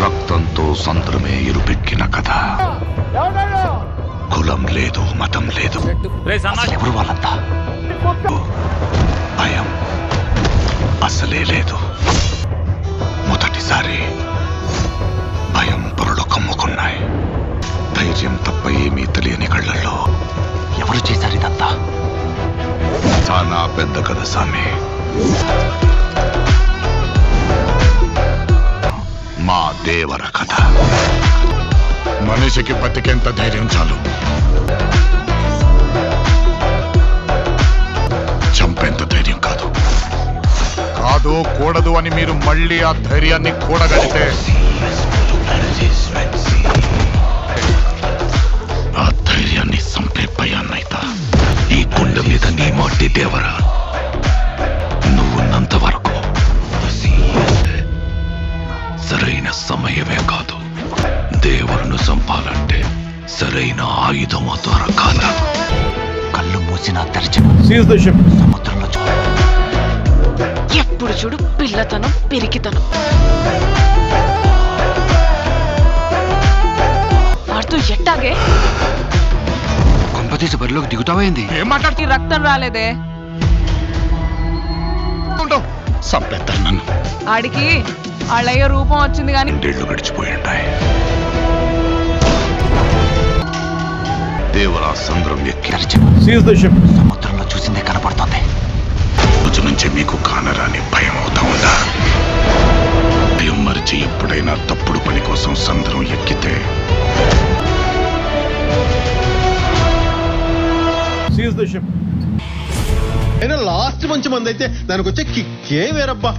రక్తంతో సంద్రమే ఇరుపెక్కిన కథ. కులం లేదు, మతం లేదు. ఎవరు వాళ్ళంతా? భయం అసలే లేదు. మొదటిసారి భయం పొరలు కమ్ముకున్నాయి. ధైర్యం తప్ప ఏమీ తెలియని కళ్ళల్లో ఎవరు చేశారు ఇదంతా? చాలా పెద్ద కథ సామి. మా దేవర కథ. మనిషికి బతికేంత ధైర్యం చాలు, చంపేంత ధైర్యం కాదు. కాదు కూడదు అని మీరు మళ్ళీ ఆ ధైర్యాన్ని కూడగలిగితే ఆ ధైర్యాన్ని చంపే భయాన్నైతా. ఈ కొండ మీద నీ మాటి దేవరా, నువ్వున్నంత వరకు సరైన సమయమే కాదు. దేవులను చంపాలంటే సరైన ఆయుధము దొరకాల. కళ్ళు మూసినా తెరచిన సముద్రంలో ఎప్పుడు చూడు పిల్లతనం, పిరికితనం. ఆడుతూ ఎట్టాగే కొంపతీసి బరిలోకి దిగుతావైంది. ఏం మాట్లాడుతూ? రక్తం రాలేదే. చంపేస్తారు నన్ను. ఆడికి వాళ్ళయ్య రూపం వచ్చింది కానీ 2 ఏళ్లు గడిచిపోయి ఉంటాయి. దేవరా సంద్రం ఎక్కి సముద్రంలో చూసిందే కనపడుతోంది. రోజు నుంచి మీకు కానరాని భయం అవుతా ఉందా? భయం మరిచి ఎప్పుడైనా తప్పుడు పని కోసం సంద్రం ఎక్కితే అయినా లాస్ట్ మంచి మంది అయితే దానికి వచ్చే కిక్కే వేరబ్బా.